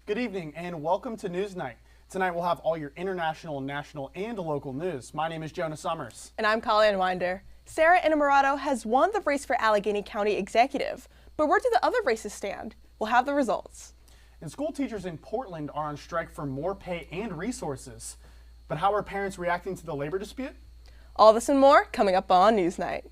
Good evening and welcome to NewsNight. Tonight we'll have all your international, national, and local news. My name is Jonah Summers. And I'm Colleen Winder. Sarah Innamorato has won the race for Allegheny County Executive. But where do the other races stand? We'll have the results. And school teachers in Portland are on strike for more pay and resources. But how are parents reacting to the labor dispute? All this and more coming up on NewsNight.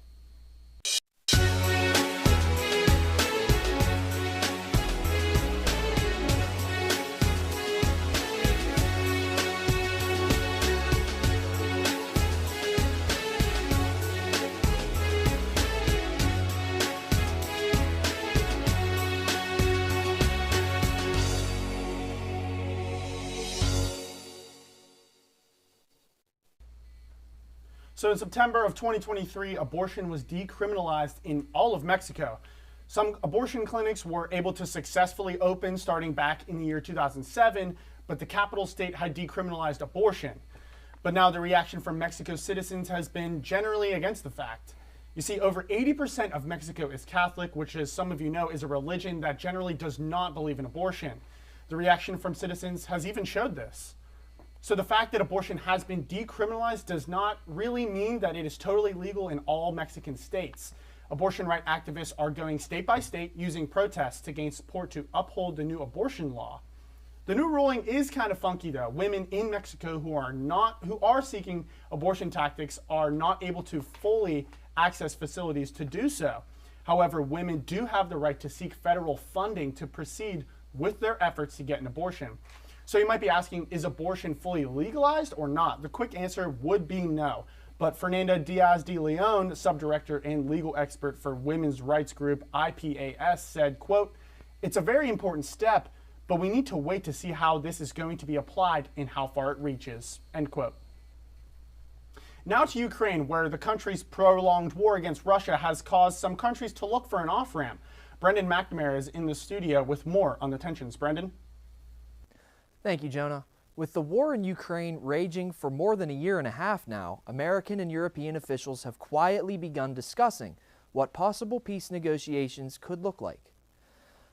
So in September of 2023, abortion was decriminalized in all of Mexico. Some abortion clinics were able to successfully open starting back in the year 2007, but the capital state had decriminalized abortion. But now the reaction from Mexico's citizens has been generally against the fact. You see, over 80% of Mexico is Catholic, which, as some of you know, is a religion that generally does not believe in abortion. The reaction from citizens has even showed this. So the fact that abortion has been decriminalized does not really mean that it is totally legal in all Mexican states. Abortion right activists are going state by state using protests to gain support to uphold the new abortion law. The new ruling is kind of funky though. Women in Mexico who are seeking abortion tactics are not able to fully access facilities to do so. However, women do have the right to seek federal funding to proceed with their efforts to get an abortion. So you might be asking, is abortion fully legalized or not? The quick answer would be no. But Fernanda Diaz de Leon, subdirector and legal expert for women's rights group IPAS, said, quote, "It's a very important step, but we need to wait to see how this is going to be applied and how far it reaches," end quote. Now to Ukraine, where the country's prolonged war against Russia has caused some countries to look for an off-ramp. Brendan McNamara is in the studio with more on the tensions. Brendan? Thank you, Jonah. With the war in Ukraine raging for more than a year and a half now, American and European officials have quietly begun discussing what possible peace negotiations could look like.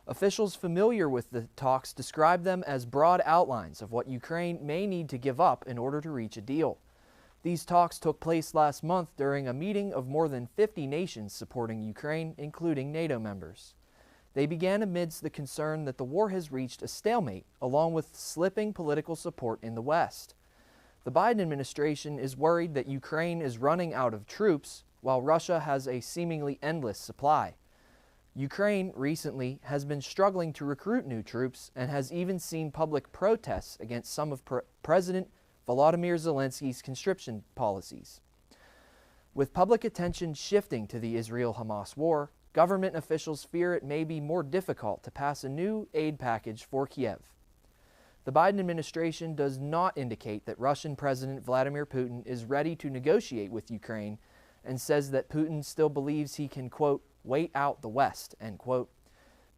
Officials familiar with the talks describe them as broad outlines of what Ukraine may need to give up in order to reach a deal. These talks took place last month during a meeting of more than 50 nations supporting Ukraine, including NATO members. They began amidst the concern that the war has reached a stalemate, along with slipping political support in the West. The Biden administration is worried that Ukraine is running out of troops, while Russia has a seemingly endless supply. Ukraine recently has been struggling to recruit new troops and has even seen public protests against some of President Volodymyr Zelensky's conscription policies. With public attention shifting to the Israel-Hamas war, government officials fear it may be more difficult to pass a new aid package for Kiev. The Biden administration does not indicate that Russian President Vladimir Putin is ready to negotiate with Ukraine and says that Putin still believes he can, quote, wait out the West, end quote.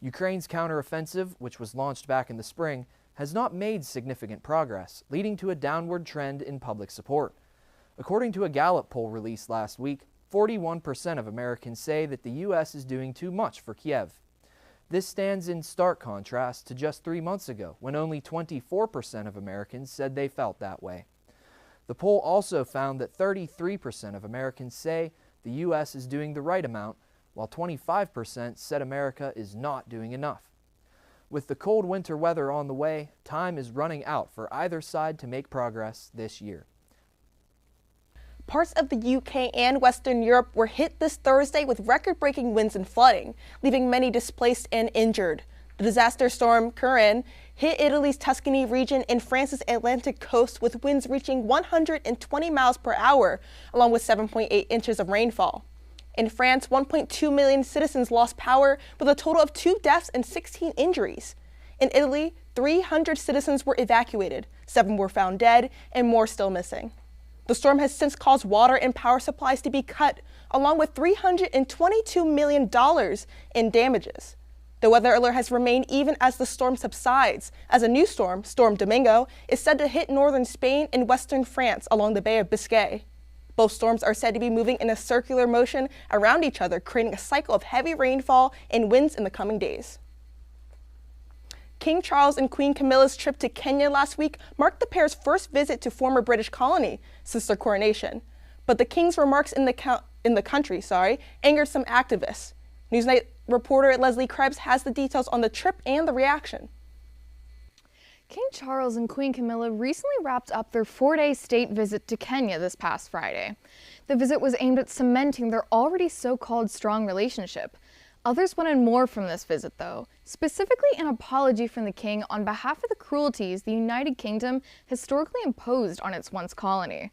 Ukraine's counteroffensive, which was launched back in the spring, has not made significant progress, leading to a downward trend in public support. According to a Gallup poll released last week, 41% of Americans say that the U.S. is doing too much for Kiev. This stands in stark contrast to just 3 months ago, when only 24% of Americans said they felt that way. The poll also found that 33% of Americans say the U.S. is doing the right amount, while 25% said America is not doing enough. With the cold winter weather on the way, time is running out for either side to make progress this year. Parts of the UK and Western Europe were hit this Thursday with record-breaking winds and flooding, leaving many displaced and injured. The disaster storm Corinne hit Italy's Tuscany region and France's Atlantic coast with winds reaching 120 miles per hour, along with 7.8 inches of rainfall. In France, 1.2 million citizens lost power with a total of 2 deaths and 16 injuries. In Italy, 300 citizens were evacuated, 7 were found dead, and more still missing. The storm has since caused water and power supplies to be cut, along with $322 million in damages. The weather alert has remained even as the storm subsides, as a new storm, Storm Domingo, is said to hit northern Spain and western France along the Bay of Biscay. Both storms are said to be moving in a circular motion around each other, creating a cycle of heavy rainfall and winds in the coming days. King Charles and Queen Camilla's trip to Kenya last week marked the pair's first visit to former British colony since their coronation. But the king's remarks in the country angered some activists. NewsNight reporter Leslie Krebs has the details on the trip and the reaction. King Charles and Queen Camilla recently wrapped up their 4-day state visit to Kenya this past Friday. The visit was aimed at cementing their already so-called strong relationship. Others wanted more from this visit, though, specifically an apology from the king on behalf of the cruelties the United Kingdom historically imposed on its once colony.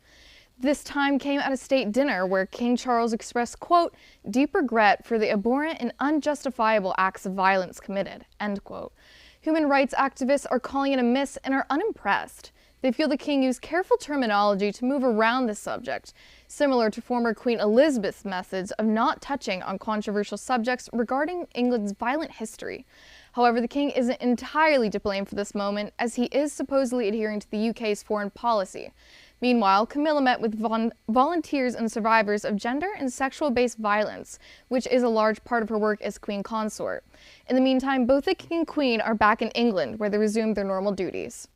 This time came at a state dinner where King Charles expressed, quote, deep regret for the abhorrent and unjustifiable acts of violence committed, end quote. Human rights activists are calling it a miss and are unimpressed. They feel the king used careful terminology to move around this subject, similar to former Queen Elizabeth's methods of not touching on controversial subjects regarding England's violent history. However, the king isn't entirely to blame for this moment, as he is supposedly adhering to the UK's foreign policy. Meanwhile, Camilla met with volunteers and survivors of gender and sexual-based violence, which is a large part of her work as Queen Consort. In the meantime, both the king and queen are back in England, where they resumed their normal duties.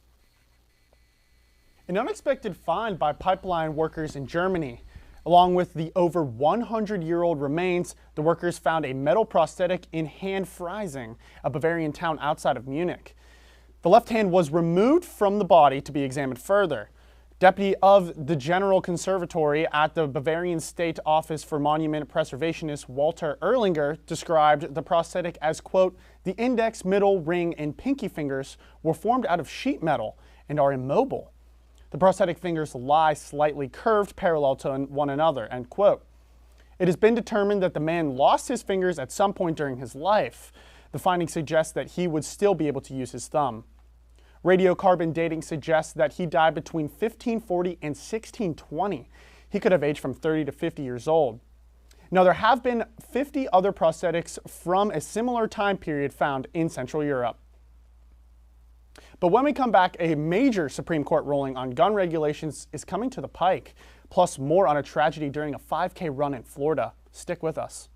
An unexpected find by pipeline workers in Germany. Along with the over 100-year-old remains, the workers found a metal prosthetic in Freising, a Bavarian town outside of Munich. The left hand was removed from the body to be examined further. Deputy of the General Conservatory at the Bavarian State Office for Monument Preservationist Walter Erlinger described the prosthetic as, quote, the index, middle, ring, and pinky fingers were formed out of sheet metal and are immobile. The prosthetic fingers lie slightly curved parallel to one another, end quote. It has been determined that the man lost his fingers at some point during his life. The finding suggests that he would still be able to use his thumb. Radiocarbon dating suggests that he died between 1540 and 1620. He could have aged from 30 to 50 years old. Now, there have been 50 other prosthetics from a similar time period found in Central Europe. But when we come back, a major Supreme Court ruling on gun regulations is coming to the pike, plus more on a tragedy during a 5K run in Florida. Stick with us.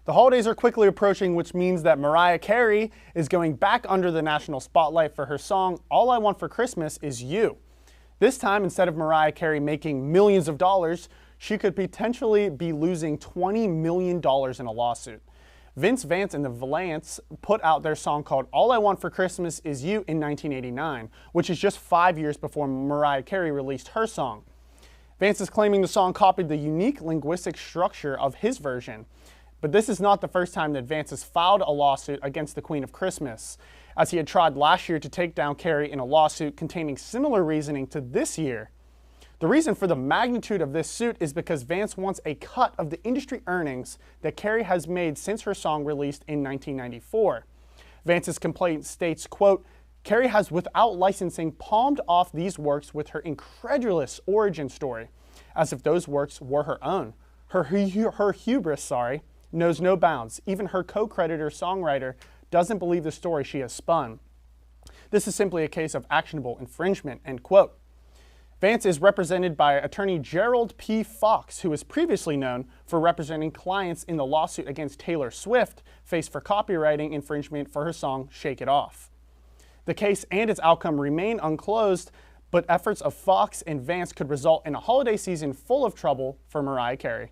The holidays are quickly approaching, which means that Mariah Carey is going back under the national spotlight for her song, All I Want for Christmas Is You. This time, instead of Mariah Carey making millions of dollars, she could potentially be losing $20 million in a lawsuit. Vince Vance and the Valance put out their song called All I Want for Christmas Is You in 1989, which is just 5 years before Mariah Carey released her song. Vance is claiming the song copied the unique linguistic structure of his version. But this is not the first time that Vance has filed a lawsuit against the Queen of Christmas, as he had tried last year to take down Carey in a lawsuit containing similar reasoning to this year. The reason for the magnitude of this suit is because Vance wants a cut of the industry earnings that Carey has made since her song released in 1994. Vance's complaint states, quote, Carey has, without licensing, palmed off these works with her incredulous origin story, as if those works were her own. Her hubris, knows no bounds. Even her co-creditor songwriter doesn't believe the story she has spun. This is simply a case of actionable infringement, end quote. Vance is represented by attorney Gerald P. Fox, who is previously known for representing clients in the lawsuit against Taylor Swift, faced for copywriting infringement for her song Shake It Off. The case and its outcome remain unclosed, but efforts of Fox and Vance could result in a holiday season full of trouble for Mariah Carey.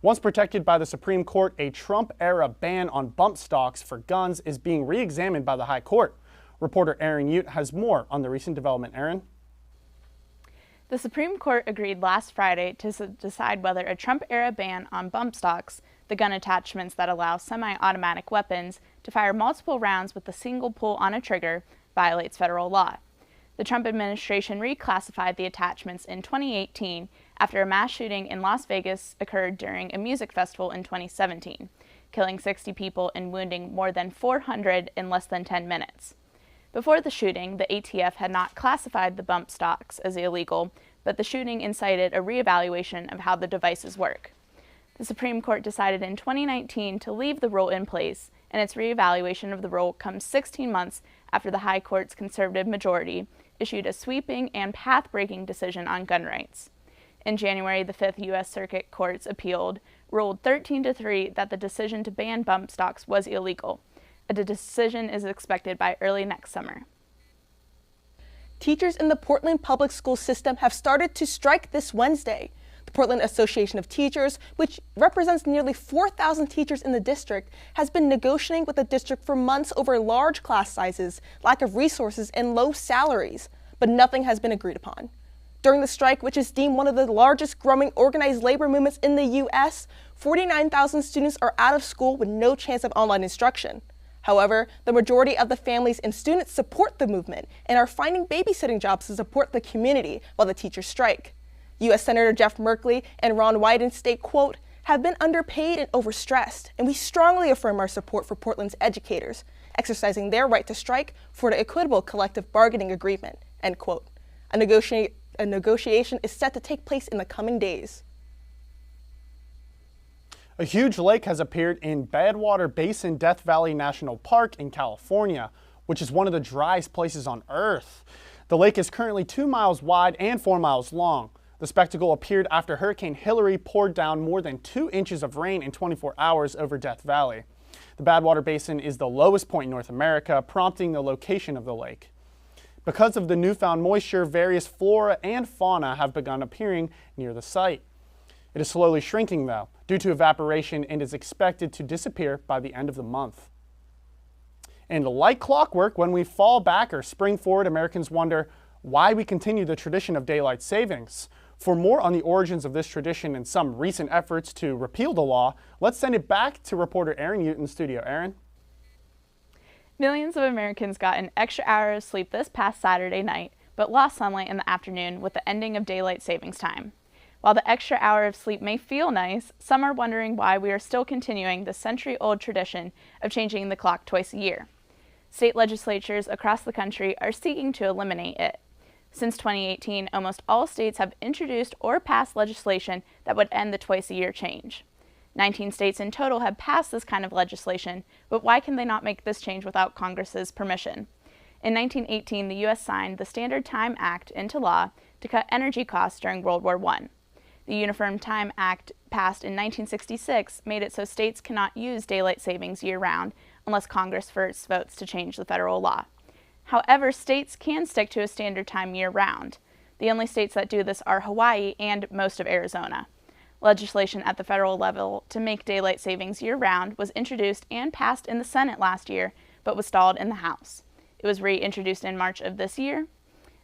Once protected by the Supreme Court, a Trump-era ban on bump stocks for guns is being re-examined by the High Court. Reporter Aaron Ute has more on the recent development. Aaron? The Supreme Court agreed last Friday to decide whether a Trump-era ban on bump stocks, the gun attachments that allow semi-automatic weapons to fire multiple rounds with a single pull on a trigger, violates federal law. The Trump administration reclassified the attachments in 2018 after a mass shooting in Las Vegas occurred during a music festival in 2017, killing 60 people and wounding more than 400 in less than 10 minutes. Before the shooting, the ATF had not classified the bump stocks as illegal, but the shooting incited a reevaluation of how the devices work. The Supreme Court decided in 2019 to leave the rule in place, and its reevaluation of the rule comes 16 months after the High Court's conservative majority issued a sweeping and path-breaking decision on gun rights. In January, the Fifth U.S. Circuit Courts appealed, ruled 13-3 that the decision to ban bump stocks was illegal. A decision is expected by early next summer. Teachers in the Portland public school system have started to strike this Wednesday. The Portland Association of Teachers, which represents nearly 4,000 teachers in the district, has been negotiating with the district for months over large class sizes, lack of resources, and low salaries, but nothing has been agreed upon. During the strike, which is deemed one of the largest growing organized labor movements in the U.S., 49,000 students are out of school with no chance of online instruction. However, the majority of the families and students support the movement and are finding babysitting jobs to support the community while the teachers strike. U.S. Senator Jeff Merkley and Ron Wyden state, quote, have been underpaid and overstressed, and we strongly affirm our support for Portland's educators, exercising their right to strike for the equitable collective bargaining agreement, end quote. A negotiation is set to take place in the coming days. A huge lake has appeared in Badwater Basin Death Valley National Park in California, which is one of the driest places on Earth. The lake is currently 2 miles wide and 4 miles long. The spectacle appeared after Hurricane Hilary poured down more than 2 inches of rain in 24 hours over Death Valley. The Badwater Basin is the lowest point in North America, prompting the location of the lake. Because of the newfound moisture, various flora and fauna have begun appearing near the site. It is slowly shrinking, though, due to evaporation, and is expected to disappear by the end of the month. And like clockwork, when we fall back or spring forward, Americans wonder why we continue the tradition of daylight savings. For more on the origins of this tradition and some recent efforts to repeal the law, let's send it back to reporter Aaron Ute in the studio. Aaron? Millions of Americans got an extra hour of sleep this past Saturday night, but lost sunlight in the afternoon with the ending of daylight savings time. While the extra hour of sleep may feel nice, some are wondering why we are still continuing the century-old tradition of changing the clock twice a year. State legislatures across the country are seeking to eliminate it. Since 2018, almost all states have introduced or passed legislation that would end the twice-a-year change. 19 states in total have passed this kind of legislation, but why can they not make this change without Congress's permission? In 1918, the U.S. signed the Standard Time Act into law to cut energy costs during World War I. The Uniform Time Act, passed in 1966, made it so states cannot use daylight savings year-round unless Congress first votes to change the federal law. However, states can stick to a standard time year-round. The only states that do this are Hawaii and most of Arizona. Legislation at the federal level to make daylight savings year-round was introduced and passed in the Senate last year, but was stalled in the House. It was reintroduced in March of this year.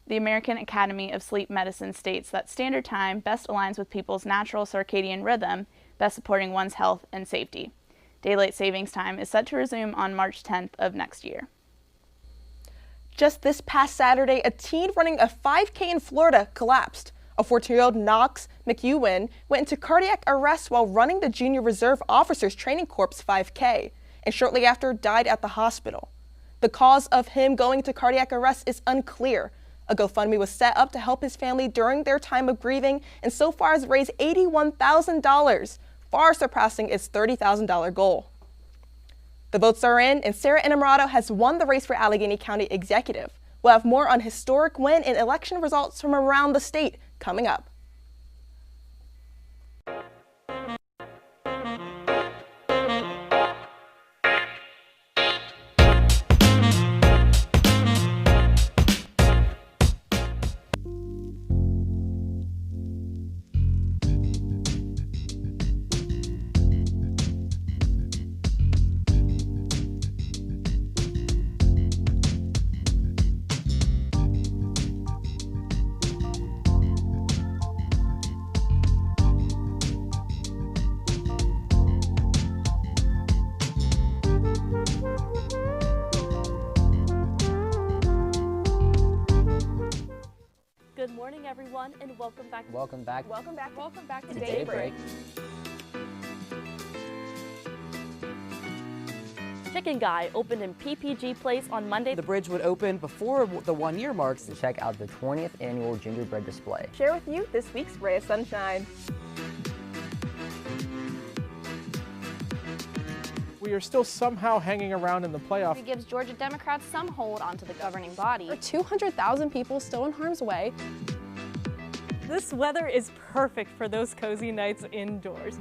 The American Academy of Sleep Medicine states that standard time best aligns with people's natural circadian rhythm, best supporting one's health and safety. Daylight savings time is set to resume on March 10th of next year. Just this past Saturday, a teen running a 5K in Florida collapsed. A 14-year-old Knox McEwen went into cardiac arrest while running the Junior Reserve Officers Training Corps 5K, and shortly after died at the hospital. The cause of him going into cardiac arrest is unclear. A GoFundMe was set up to help his family during their time of grieving, and so far has raised $81,000, far surpassing its $30,000 goal. The votes are in, and Sarah Inamorado has won the race for Allegheny County Executive. We'll have more on historic win and election results from around the state coming up. Good morning, everyone, and welcome back. Welcome back. Welcome back to Daybreak. Chicken Guy opened in PPG Place on Monday. The bridge would open before the 1 year marks to check out the 20th annual gingerbread display. Share with you this week's ray of sunshine. We are still somehow hanging around in the playoff. It gives Georgia Democrats some hold onto the governing body. 200,000 people still in harm's way. This weather is perfect for those cozy nights indoors.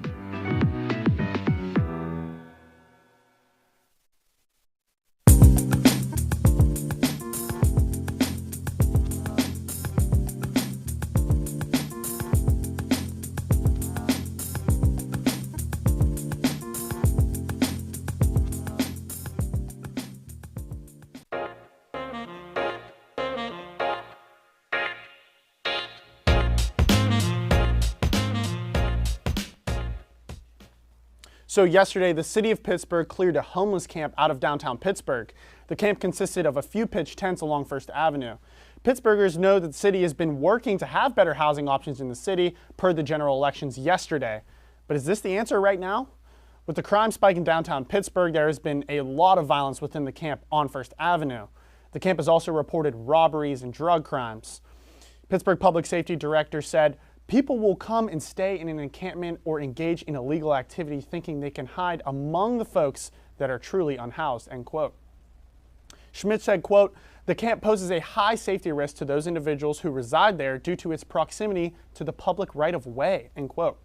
So yesterday, the city of Pittsburgh cleared a homeless camp out of downtown Pittsburgh. The camp consisted of a few pitched tents along First Avenue. Pittsburghers know that the city has been working to have better housing options in the city per the general elections yesterday. But is this the answer right now? With the crime spike in downtown Pittsburgh, there has been a lot of violence within the camp on First Avenue. The camp has also reported robberies and drug crimes. Pittsburgh Public Safety Director said, "People will come and stay in an encampment or engage in illegal activity thinking they can hide among the folks that are truly unhoused," end quote. Schmidt said, quote, "The camp poses a high safety risk to those individuals who reside there due to its proximity to the public right-of-way," end quote.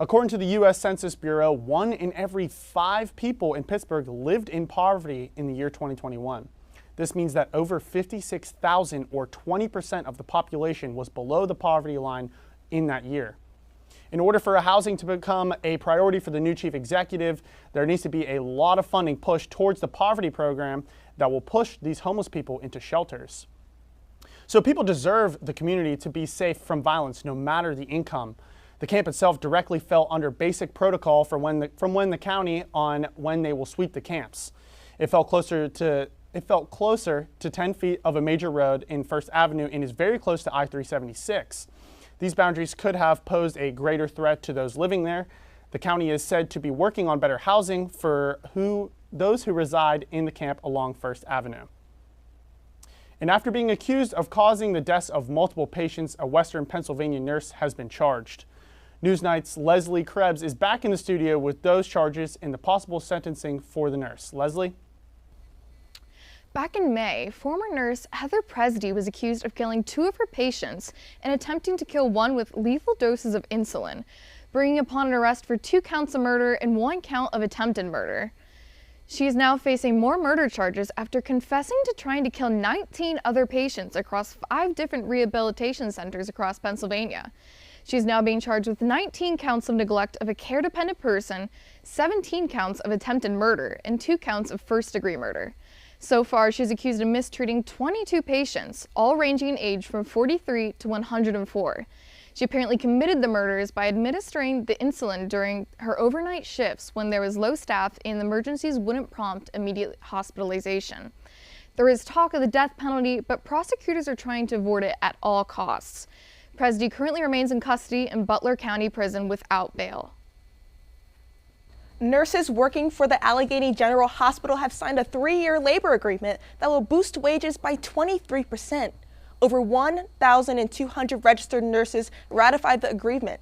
According to the U.S. Census Bureau, 1 in every 5 people in Pittsburgh lived in poverty in the year 2021. This means that over 56,000 or 20% of the population was below the poverty line in that year. In order for housing to become a priority for the new chief executive, there needs to be a lot of funding pushed towards the poverty program that will push these homeless people into shelters. So people deserve the community to be safe from violence no matter the income. The camp itself directly fell under basic protocol from when the county on when they will sweep the camps. It felt closer to 10 feet of a major road in First Avenue and is very close to I-376. These boundaries could have posed a greater threat to those living there. The county is said to be working on better housing for those who reside in the camp along First Avenue. And after being accused of causing the deaths of multiple patients, a Western Pennsylvania nurse has been charged. NewsNight's Leslie Krebs is back in the studio with those charges and the possible sentencing for the nurse. Leslie? Back in May, former nurse Heather Presdy was accused of killing 2 of her patients and attempting to kill one with lethal doses of insulin, bringing upon an arrest for 2 counts of murder and 1 count of attempted murder. She is now facing more murder charges after confessing to trying to kill 19 other patients across 5 different rehabilitation centers across Pennsylvania. She is now being charged with 19 counts of neglect of a care-dependent person, 17 counts of attempted murder, and 2 counts of first-degree murder. So far, she's accused of mistreating 22 patients, all ranging in age from 43 to 104. She apparently committed the murders by administering the insulin during her overnight shifts when there was low staff and the emergencies wouldn't prompt immediate hospitalization. There is talk of the death penalty, but prosecutors are trying to avoid it at all costs. Presdy currently remains in custody in Butler County Prison without bail. Nurses working for the Allegheny General Hospital have signed a 3-year labor agreement that will boost wages by 23%. Over 1,200 registered nurses ratified the agreement.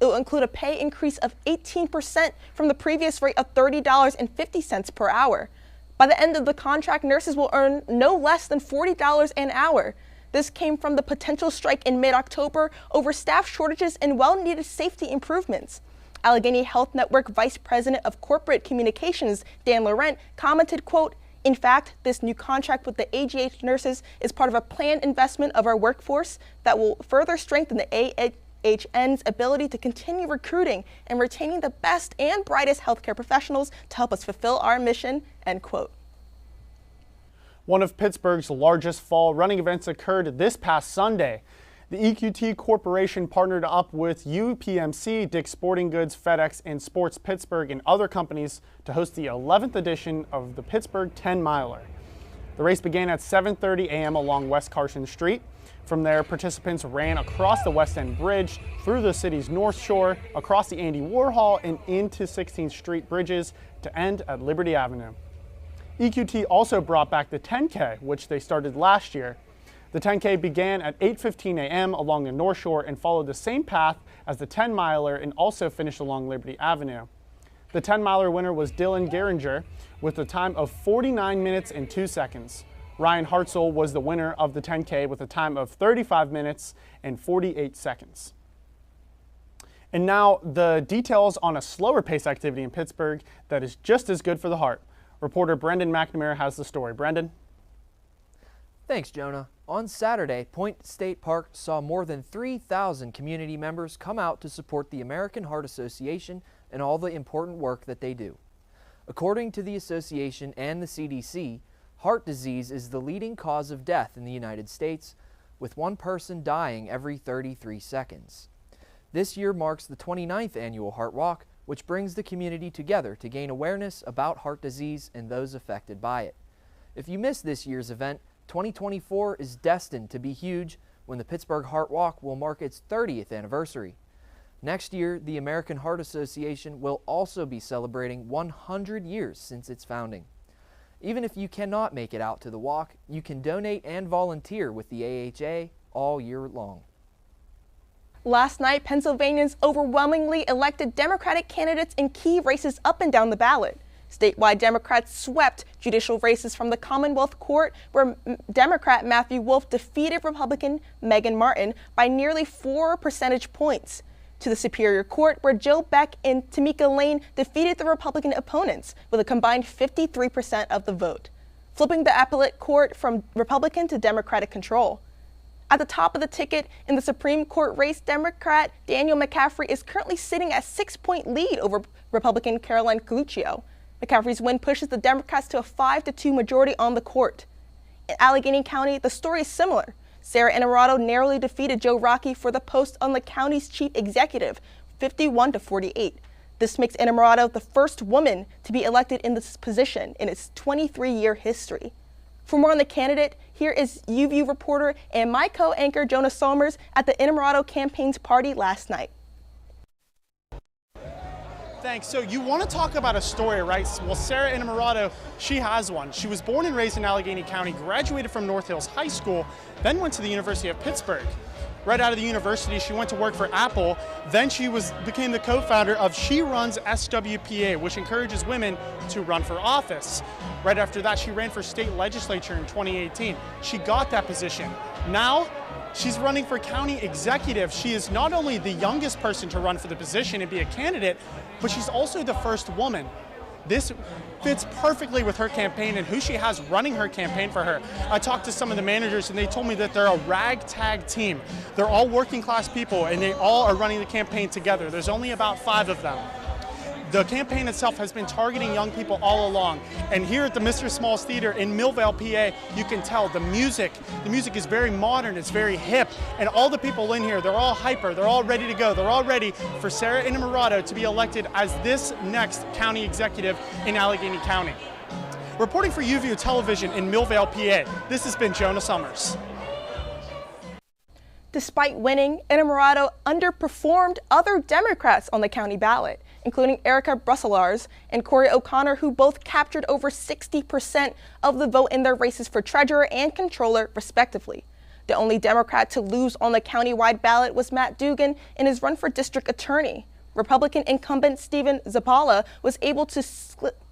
It will include a pay increase of 18% from the previous rate of $30.50 per hour. By the end of the contract, nurses will earn no less than $40 an hour. This came from the potential strike in mid-October over staff shortages and well-needed safety improvements. Allegheny Health Network Vice President of Corporate Communications, Dan Laurent, commented, quote, "In fact, this new contract with the AGH nurses is part of a planned investment of our workforce that will further strengthen the AHN's ability to continue recruiting and retaining the best and brightest healthcare professionals to help us fulfill our mission," end quote. One of Pittsburgh's largest fall running events occurred this past Sunday. The EQT Corporation partnered up with UPMC, Dick's Sporting Goods, FedEx, and Sports Pittsburgh and other companies to host the 11th edition of the Pittsburgh 10-miler. The race began at 7:30 a.m. along West Carson Street. From there, participants ran across the West End Bridge, through the city's North Shore, across the Andy Warhol, and into 16th Street bridges to end at Liberty Avenue. EQT also brought back the 10K, which they started last year. The 10K began at 8:15 a.m. along the North Shore and followed the same path as the 10-miler and also finished along Liberty Avenue. The 10-miler winner was Dylan Geringer with a time of 49 minutes and 2 seconds. Ryan Hartzell was the winner of the 10K with a time of 35 minutes and 48 seconds. And now the details on a slower pace activity in Pittsburgh that is just as good for the heart. Reporter Brendan McNamara has the story. Brendan? Thanks, Jonah. On Saturday, Point State Park saw more than 3,000 community members come out to support the American Heart Association and all the important work that they do. According to the association and the CDC, heart disease is the leading cause of death in the United States, with one person dying every 33 seconds. This year marks the 29th annual Heart Walk, which brings the community together to gain awareness about heart disease and those affected by it. If you missed this year's event, 2024 is destined to be huge when the Pittsburgh Heart Walk will mark its 30th anniversary. Next year, the American Heart Association will also be celebrating 100 years since its founding. Even if you cannot make it out to the walk, you can donate and volunteer with the AHA all year long. Last night, Pennsylvanians overwhelmingly elected Democratic candidates in key races up and down the ballot. Statewide Democrats swept judicial races from the Commonwealth Court, where Democrat Matthew Wolf defeated Republican Megan Martin by nearly 4 percentage points, to the Superior Court, where Joe Beck and Tamika Lane defeated the Republican opponents with a combined 53% of the vote, flipping the appellate court from Republican to Democratic control. At the top of the ticket in the Supreme Court race, Democrat Daniel McCaffrey is currently sitting at 6-point lead over Republican Caroline Coluccio. McCaffrey's win pushes the Democrats to a 5-2 majority on the court. In Allegheny County, the story is similar. Sarah Innamorato narrowly defeated Joe Rockey for the post on the county's chief executive, 51-48. This makes Innamorato the first woman to be elected in this position in its 23-year history. For more on the candidate, here is UView reporter and my co-anchor Jonah Somers at the Innamorato campaign's party last night. Thanks. So you want to talk about a story, right? Well, Sarah Innamorato, she has one. She was born and raised in Allegheny County, graduated from North Hills High School, then went to the University of Pittsburgh. Right out of the university, she went to work for Apple. Then she became the co-founder of She Runs SWPA, which encourages women to run for office. Right after that, she ran for state legislature in 2018. She got that position. Now, she's running for county executive. She is not only the youngest person to run for the position and be a candidate, but she's also the first woman. This fits perfectly with her campaign and who she has running her campaign for her. I talked to some of the managers and they told me that they're a ragtag team. They're all working class people and they all are running the campaign together. There's only about 5 of them. The campaign itself has been targeting young people all along. And here at the Mr. Smalls Theater in Millvale, PA, you can tell the music is very modern, it's very hip, and all the people in here, they're all hyper, they're all ready to go. They're all ready for Sarah Innamorato to be elected as this next county executive in Allegheny County. Reporting for UView Television in Millvale, PA, this has been Jonah Summers. Despite winning, Innamorato underperformed other Democrats on the county ballot, including Erica Brusselars and Corey O'Connor, who both captured over 60% of the vote in their races for treasurer and controller, respectively. The only Democrat to lose on the countywide ballot was Matt Dugan in his run for district attorney. Republican incumbent Stephen Zappala was able to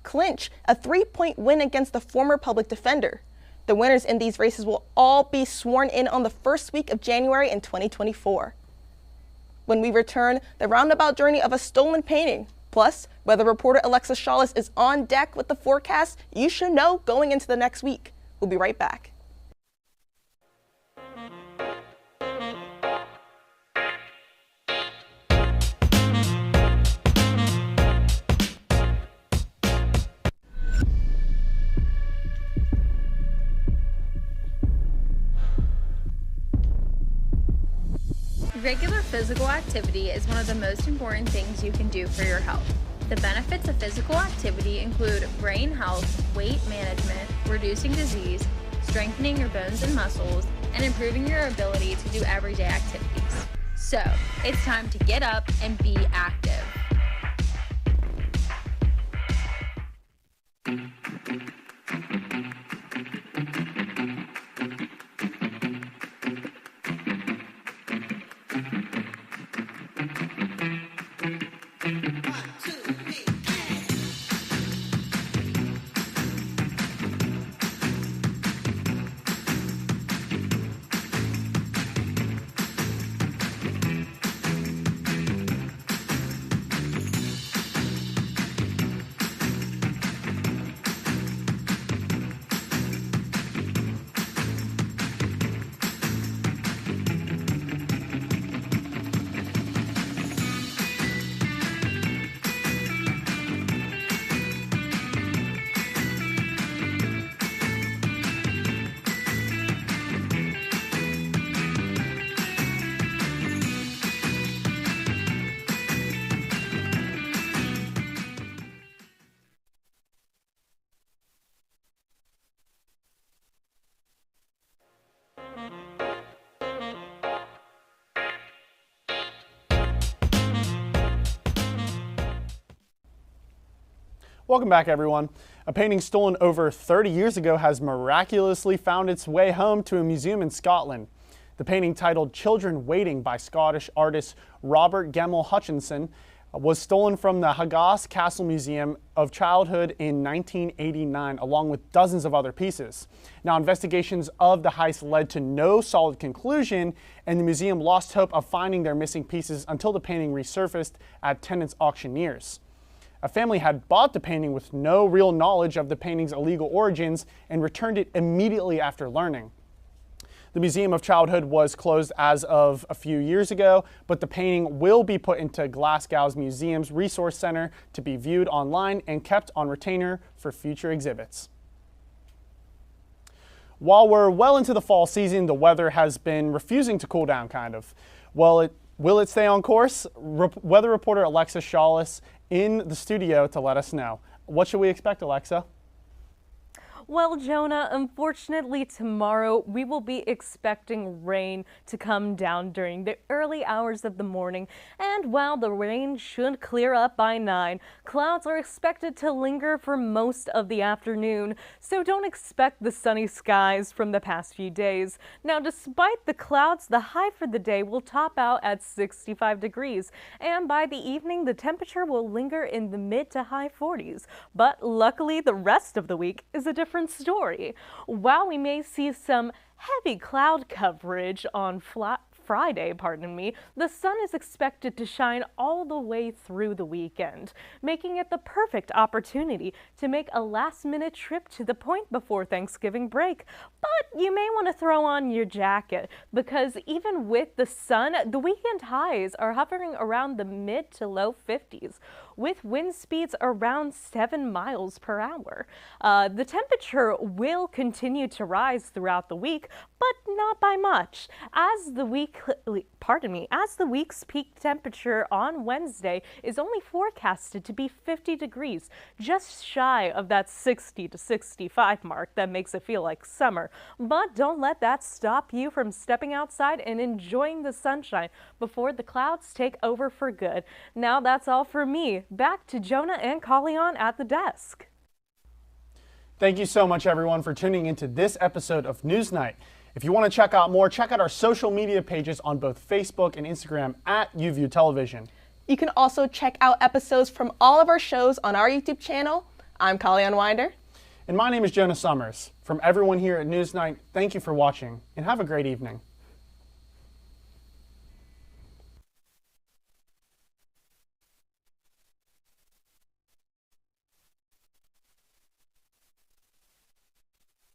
clinch a 3-point win against the former public defender. The winners in these races will all be sworn in on the first week of January in 2024. When we return, the roundabout journey of a stolen painting. Plus, weather reporter Alexa Shawless is on deck with the forecast you should know going into the next week. We'll be right back. Regular physical activity is one of the most important things you can do for your health. The benefits of physical activity include brain health, weight management, reducing disease, strengthening your bones and muscles, and improving your ability to do everyday activities. So, it's time to get up and be active. Welcome back, everyone. A painting stolen over 30 years ago has miraculously found its way home to a museum in Scotland. The painting, titled Children Waiting by Scottish artist Robert Gemmell Hutchinson, was stolen from the Haggas Castle Museum of Childhood in 1989, along with dozens of other pieces. Now, investigations of the heist led to no solid conclusion, and the museum lost hope of finding their missing pieces until the painting resurfaced at Tennant's auctioneers. A family had bought the painting with no real knowledge of the painting's illegal origins and returned it immediately after learning. The Museum of Childhood was closed as of a few years ago, but the painting will be put into Glasgow's Museum's Resource Center to be viewed online and kept on retainer for future exhibits. While we're well into the fall season, the weather has been refusing to cool down, kind of. Will it stay on course? Weather reporter Alexa Shawless in the studio to let us know. What should we expect, Alexa? Well, Jonah, unfortunately tomorrow we will be expecting rain to come down during the early hours of the morning, and while the rain should clear up by 9, clouds are expected to linger for most of the afternoon, so don't expect the sunny skies from the past few days. Now, despite the clouds, the high for the day will top out at 65 degrees, and by the evening the temperature will linger in the mid to high 40s. But luckily the rest of the week is a different story. While we may see some heavy cloud coverage on Friday, the sun is expected to shine all the way through the weekend, making it the perfect opportunity to make a last-minute trip to the point before Thanksgiving break. But you may want to throw on your jacket, because even with the sun, the weekend highs are hovering around the mid to low 50s. with wind speeds around 7 miles per hour. The temperature will continue to rise throughout the week, but not by much. As the week's peak temperature on Wednesday is only forecasted to be 50 degrees, just shy of that 60 to 65 mark that makes it feel like summer. But don't let that stop you from stepping outside and enjoying the sunshine before the clouds take over for good. Now that's all for me. Back to Jonah and Kalyan at the desk. Thank you so much, everyone, for tuning into this episode of NewsNight. If you want to check out more, check out our social media pages on both Facebook and Instagram at UView Television. You can also check out episodes from all of our shows on our YouTube channel. I'm Kalyan Winder. And my name is Jonah Summers. From everyone here at NewsNight, thank you for watching and have a great evening.